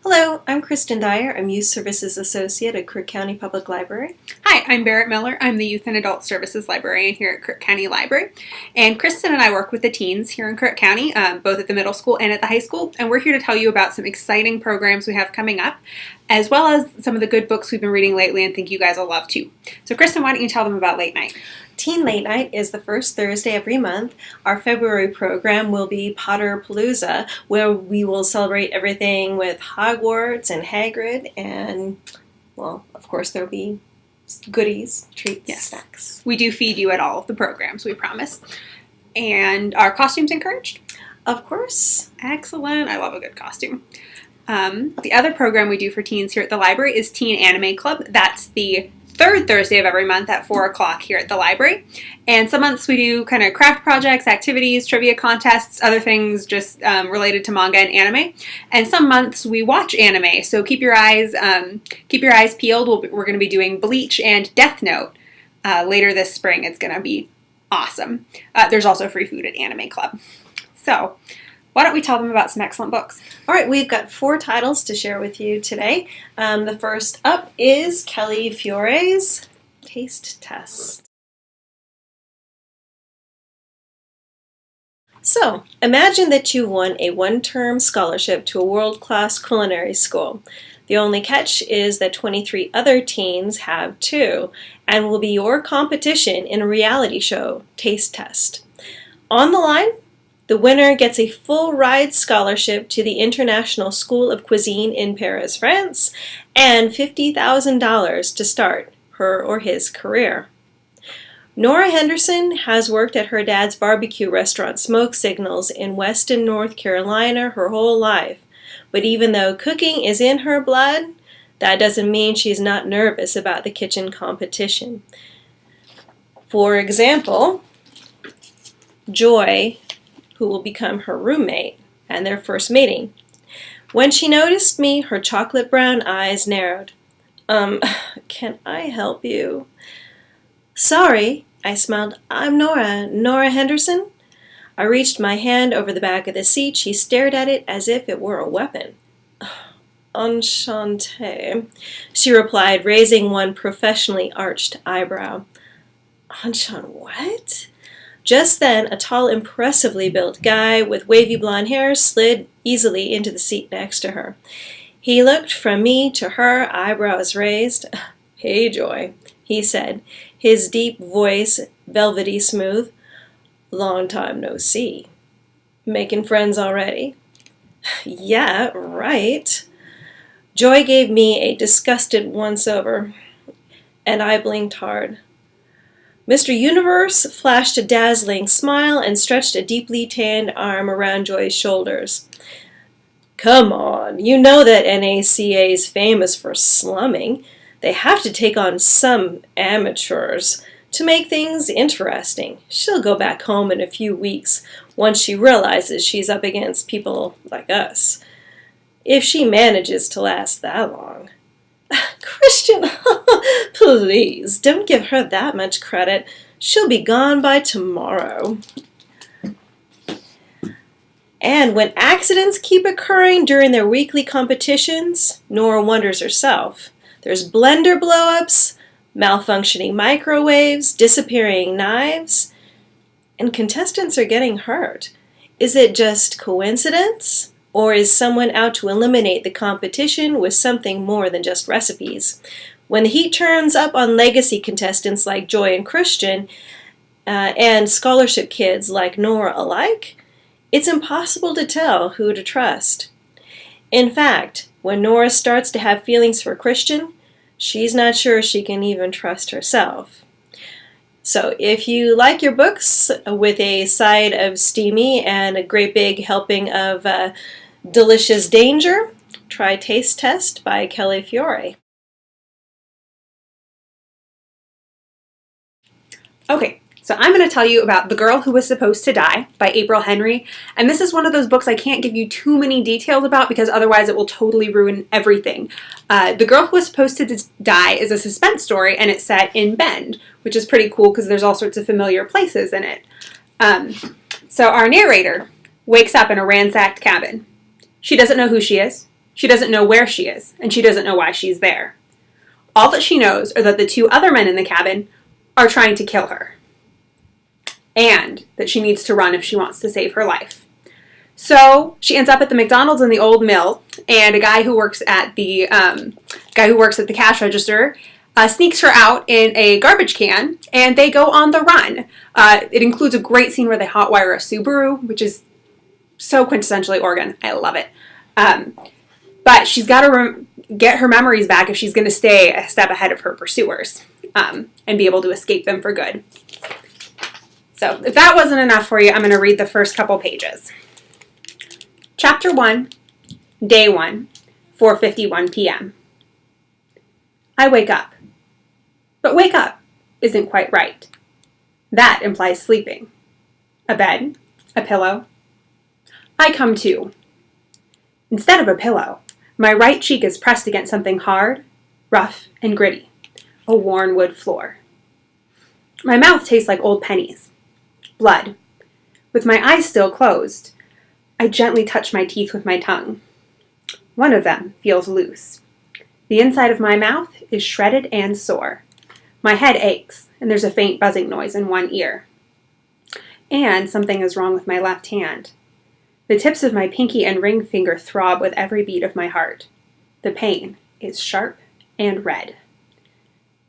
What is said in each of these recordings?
Hello, I'm Kristen Dyer. I'm Youth Services Associate at Crook County Public Library. Hi, I'm Barratt Miller. I'm the Youth and Adult Services Librarian here at Crook County Library. And Kristen and I work with the teens here in Crook County, both at the middle school and at the high school. And we're here to tell you about some exciting programs we have coming up, as well as some of the good books we've been reading lately and think you guys will love too. So Kristen, why don't you tell them about Late Night? Teen Late Night is the first Thursday every month. Our February program will be Potterpalooza, where we will celebrate everything with Hogwarts and Hagrid, and, well, of course there'll be goodies, treats, snacks. We do feed you at all of the programs, we promise. And are costumes encouraged? Of course. Excellent. I love a good costume. The other program we do for teens here at the library is Teen Anime Club. That's the third Thursday of every month at 4 o'clock here at the library. And some months we do kind of craft projects, activities, trivia contests, other things just related to manga and anime. And some months we watch anime, so keep your eyes peeled. We're going to be doing Bleach and Death Note later this spring. It's going to be awesome. There's also free food at Anime Club. So why don't we tell them about some excellent books? All right, we've got 4 titles to share with you today. The first up is Kelly Fiore's Taste Test. So, imagine that you won a one-term scholarship to a world-class culinary school. The only catch is that 23 other teens have too, and will be your competition in a reality show, Taste Test. On the line, the winner gets a full-ride scholarship to the International School of Cuisine in Paris, France, and $50,000 to start her or his career. Nora Henderson has worked at her dad's barbecue restaurant Smoke Signals in Weston, North Carolina her whole life. But even though cooking is in her blood, that doesn't mean she's not nervous about the kitchen competition. For example, Joy, who will become her roommate, and their first meeting. When she noticed me, her chocolate brown eyes narrowed. Can I help you? Sorry, I smiled. I'm Nora Henderson. I reached my hand over the back of the seat. She stared at it as if it were a weapon. Enchanté, she replied, raising one professionally arched eyebrow. What? Just then, a tall, impressively built guy with wavy blonde hair slid easily into the seat next to her. He looked from me to her, eyebrows raised. Hey, Joy, he said, his deep voice velvety smooth. Long time no see. Making friends already? Yeah, right. Joy gave me a disgusted once-over, and I blinked hard. Mr. Universe flashed a dazzling smile and stretched a deeply tanned arm around Joy's shoulders. Come on, you know that NACA is famous for slumming. They have to take on some amateurs to make things interesting. She'll go back home in a few weeks once she realizes she's up against people like us. If she manages to last that long. Christian, please, don't give her that much credit. She'll be gone by tomorrow. And when accidents keep occurring during their weekly competitions, Nora wonders herself. There's blender blow-ups, malfunctioning microwaves, disappearing knives, and contestants are getting hurt. Is it just coincidence? Or is someone out to eliminate the competition with something more than just recipes? When the heat turns up on legacy contestants like Joy and Christian, and scholarship kids like Nora alike, it's impossible to tell who to trust. In fact, when Nora starts to have feelings for Christian, she's not sure she can even trust herself. So if you like your books with a side of steamy and a great big helping of delicious danger, try Taste Test by Kelly Fiore. Okay, so I'm going to tell you about The Girl Who Was Supposed to Die by April Henry. And this is one of those books I can't give you too many details about because otherwise it will totally ruin everything. The Girl Who Was Supposed to Die is a suspense story, and it's set in Bend, which is pretty cool because there's all sorts of familiar places in it. So our narrator wakes up in a ransacked cabin. She doesn't know who she is. She doesn't know where she is, and she doesn't know why she's there. All that she knows are that the two other men in the cabin are trying to kill her, and that she needs to run if she wants to save her life. So she ends up at the McDonald's in the old mill, and a guy who works at the cash register sneaks her out in a garbage can, and they go on the run. It includes a great scene where they hotwire a Subaru, which is so quintessentially Oregon. I love it. But she's got to get her memories back if she's going to stay a step ahead of her pursuers and be able to escape them for good. So if that wasn't enough for you, I'm going to read the first couple pages. Chapter 1, Day 1, 4:51 p.m. I wake up. But wake up isn't quite right. That implies sleeping. A bed, a pillow. I come to. Instead of a pillow, my right cheek is pressed against something hard, rough, and gritty. A worn wood floor. My mouth tastes like old pennies. Blood. With my eyes still closed, I gently touch my teeth with my tongue. One of them feels loose. The inside of my mouth is shredded and sore. My head aches, and there's a faint buzzing noise in one ear. And something is wrong with my left hand. The tips of my pinky and ring finger throb with every beat of my heart. The pain is sharp and red.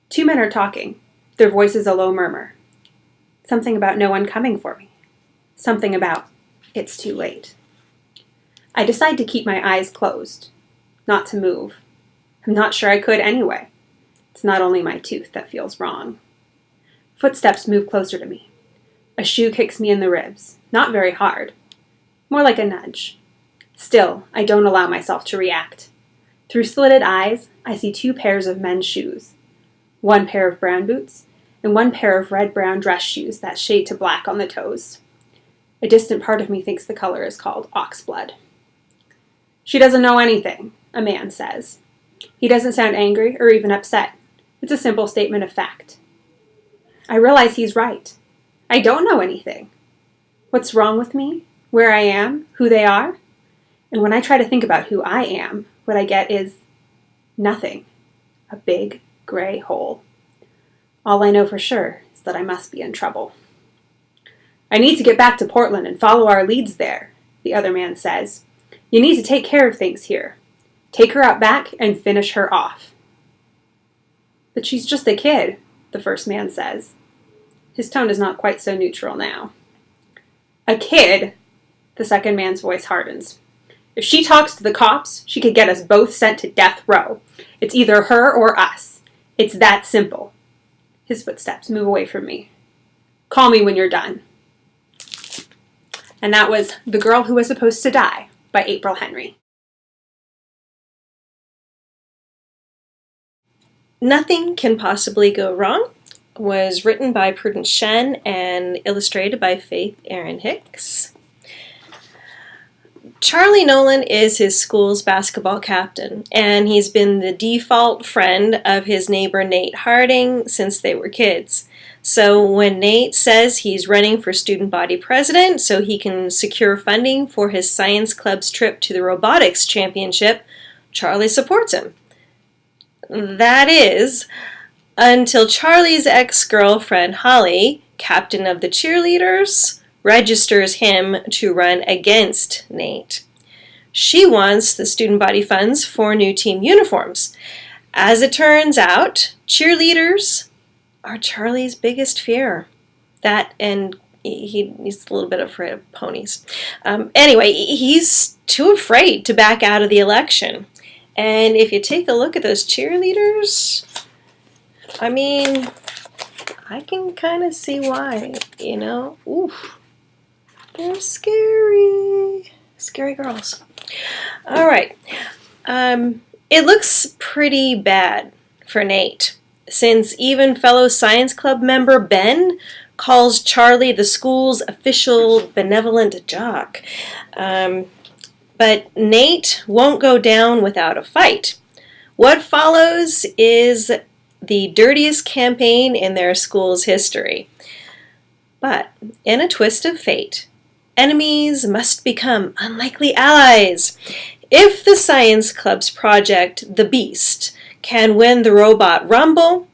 Two men are talking, their voices a low murmur. Something about no one coming for me. Something about it's too late. I decide to keep my eyes closed, not to move. I'm not sure I could anyway. It's not only my tooth that feels wrong. Footsteps move closer to me. A shoe kicks me in the ribs, not very hard. More like a nudge. Still, I don't allow myself to react. Through slitted eyes, I see two pairs of men's shoes. One pair of brown boots, and one pair of red-brown dress shoes that shade to black on the toes. A distant part of me thinks the color is called oxblood. She doesn't know anything, a man says. He doesn't sound angry or even upset. It's a simple statement of fact. I realize he's right. I don't know anything. What's wrong with me? Where I am? Who they are? And when I try to think about who I am, what I get is nothing. A big, gray hole. All I know for sure is that I must be in trouble. I need to get back to Portland and follow our leads there, the other man says. You need to take care of things here. Take her out back and finish her off. But she's just a kid, the first man says. His tone is not quite so neutral now. A kid? The second man's voice hardens. If she talks to the cops, she could get us both sent to death row. It's either her or us. It's that simple. His footsteps move away from me. Call me when you're done. And that was The Girl Who Was Supposed to Die by April Henry. Nothing Can Possibly Go Wrong was written by Prudence Shen and illustrated by Faith Erin Hicks. Charlie Nolan is his school's basketball captain, and he's been the default friend of his neighbor Nate Harding since they were kids. So when Nate says he's running for student body president so he can secure funding for his science club's trip to the robotics championship, Charlie supports him. That is, until Charlie's ex-girlfriend Holly, captain of the cheerleaders, registers him to run against Nate. She wants the student body funds for new team uniforms. As it turns out, cheerleaders are Charlie's biggest fear. That and he's a little bit afraid of ponies. Anyway, he's too afraid to back out of the election. And if you take a look at those cheerleaders, I mean, I can kind of see why, you know. Oof. They're scary. Scary girls. All right. It looks pretty bad for Nate, since even fellow science club member Ben calls Charlie the school's official benevolent jock. But Nate won't go down without a fight. What follows is the dirtiest campaign in their school's history. But in a twist of fate, enemies must become unlikely allies. If the science club's project, The Beast, can win the robot rumble,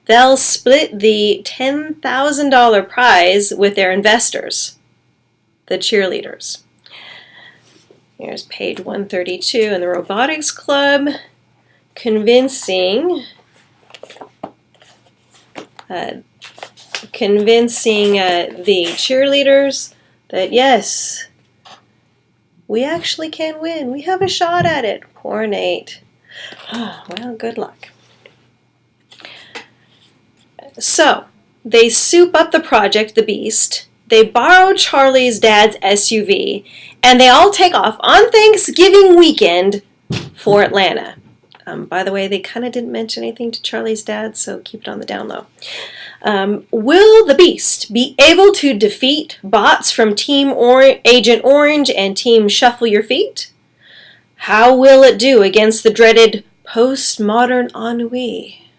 they'll split the $10,000 prize with their investors, the cheerleaders. Here's page 132 in the robotics club, convincing the cheerleaders that yes, we actually can win. We have a shot at it. Poor Nate. Well, good luck. So, they soup up the project, The Beast. They borrow Charlie's dad's SUV, and they all take off on Thanksgiving weekend for Atlanta. By the way, they kind of didn't mention anything to Charlie's dad, so keep it on the down low. Will the Beast be able to defeat bots from Team Agent Orange and Team Shuffle Your Feet? How will it do against the dreaded postmodern ennui?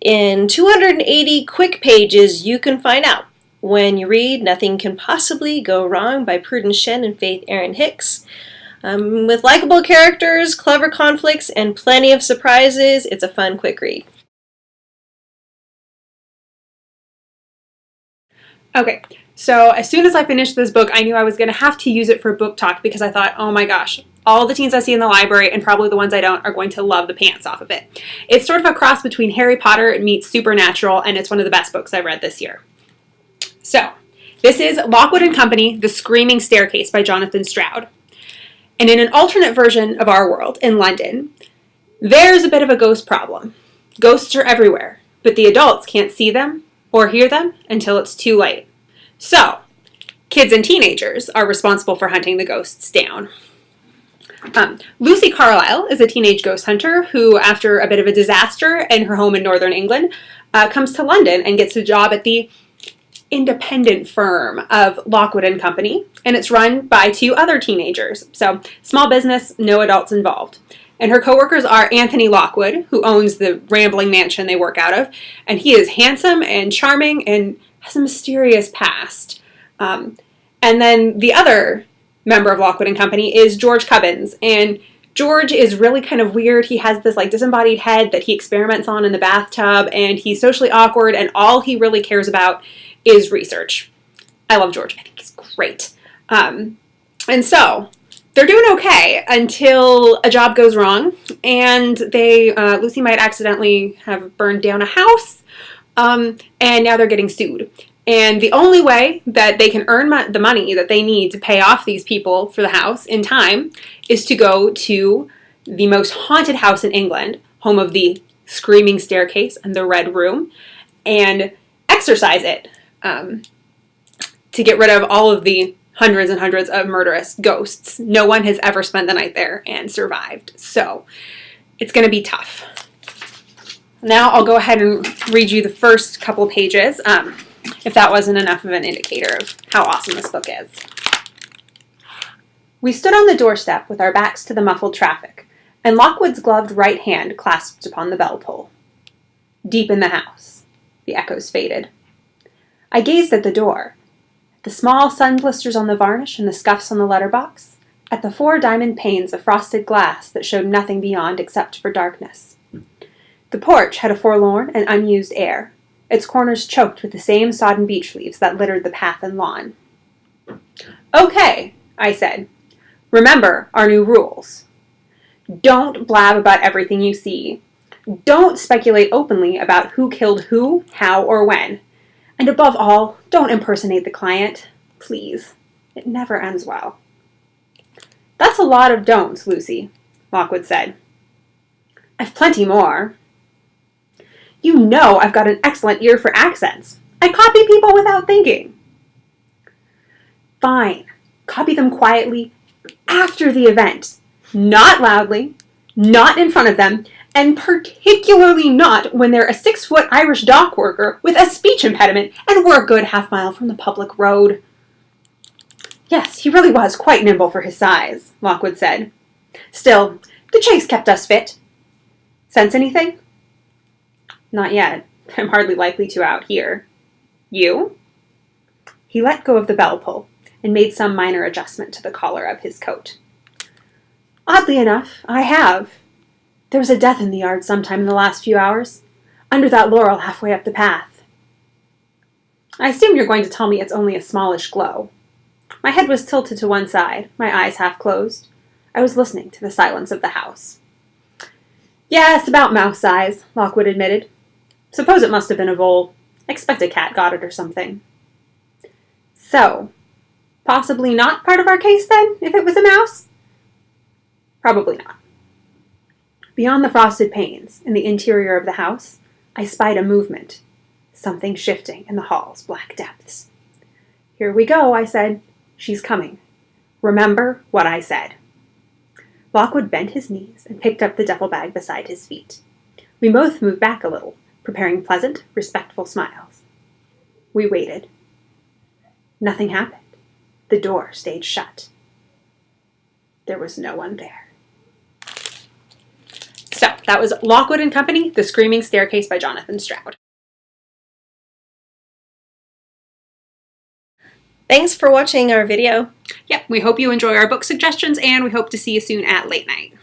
In 280 quick pages, you can find out. When you read Nothing Can Possibly Go Wrong by Prudence Shen and Faith Erin Hicks. With likable characters, clever conflicts, and plenty of surprises, it's a fun, quick read. Okay, so as soon as I finished this book, I knew I was going to have to use it for book talk because I thought, oh my gosh, all the teens I see in the library, and probably the ones I don't, are going to love the pants off of it. It's sort of a cross between Harry Potter meets Supernatural, and it's one of the best books I've read this year. So, this is Lockwood and Company, The Screaming Staircase by Jonathan Stroud. And in an alternate version of our world, in London, there's a bit of a ghost problem. Ghosts are everywhere, but the adults can't see them or hear them until it's too late. So, kids and teenagers are responsible for hunting the ghosts down. Lucy Carlyle is a teenage ghost hunter who, after a bit of a disaster in her home in northern England, comes to London and gets a job at the independent firm of Lockwood and Company, and it's run by two other teenagers. So, small business, no adults involved. And her coworkers are Anthony Lockwood, who owns the rambling mansion they work out of, and he is handsome and charming and has a mysterious past. And then the other member of Lockwood and Company is George Cubbins, and George is really kind of weird. He has this like disembodied head that he experiments on in the bathtub, and he's socially awkward, and all he really cares about is research. I love George. I think he's great. And so they're doing okay until a job goes wrong, and Lucy might accidentally have burned down a house, and now they're getting sued. And the only way that they can earn the money that they need to pay off these people for the house in time is to go to the most haunted house in England, home of the Screaming Staircase and the Red Room, and exorcise it to get rid of all of the hundreds and hundreds of murderous ghosts. No one has ever spent the night there and survived. So it's going to be tough. Now I'll go ahead and read you the first couple pages, if that wasn't enough of an indicator of how awesome this book is. We stood on the doorstep with our backs to the muffled traffic, and Lockwood's gloved right hand clasped upon the bell pull. Deep in the house, the echoes faded. I gazed at the door, the small sun blisters on the varnish and the scuffs on the letterbox, at the 4 diamond panes of frosted glass that showed nothing beyond except for darkness. The porch had a forlorn and unused air, its corners choked with the same sodden beech leaves that littered the path and lawn. "Okay," I said. "Remember our new rules. Don't blab about everything you see. Don't speculate openly about who killed who, how, or when. And above all, don't impersonate the client. Please. It never ends well." "That's a lot of don'ts, Lucy," Lockwood said. "I've plenty more." "You know I've got an excellent ear for accents. I copy people without thinking." "Fine. Copy them quietly after the event. Not loudly, not in front of them, and particularly not when they're a 6-foot Irish dock worker with a speech impediment and we're a good half-mile from the public road." "Yes, he really was quite nimble for his size," Lockwood said. "Still, the chase kept us fit. Sense anything?" "Not yet. I'm hardly likely to out here. You?" He let go of the bell pull and made some minor adjustment to the collar of his coat. Oddly enough, I have. There was a death in the yard sometime in the last few hours, under that laurel halfway up the path. I assume you're going to tell me it's only a smallish glow. My head was tilted to one side, my eyes half closed. I was listening to the silence of the house. Yes, about mouse size, Lockwood admitted. Suppose it must have been a vole. Expect a cat got it or something. So, possibly not part of our case then, if it was a mouse? Probably not. Beyond the frosted panes, in the interior of the house, I spied a movement. Something shifting in the hall's black depths. Here we go, I said. She's coming. Remember what I said. Lockwood bent his knees and picked up the duffel bag beside his feet. We both moved back a little, preparing pleasant, respectful smiles. We waited. Nothing happened. The door stayed shut. There was no one there. So, that was Lockwood and Company, The Screaming Staircase by Jonathan Stroud. Thanks for watching our video. Yep, we hope you enjoy our book suggestions, and we hope to see you soon at Late Night.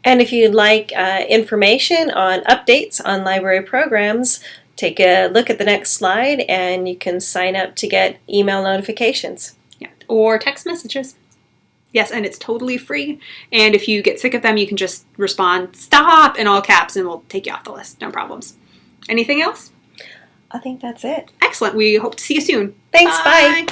And if you'd like information on updates on library programs, take a look at the next slide and you can sign up to get email notifications. Yeah, or text messages. Yes, and it's totally free. And if you get sick of them, you can just respond, "Stop," in all caps, and we'll take you off the list. No problems. Anything else? I think that's it. Excellent. We hope to see you soon. Thanks. Bye.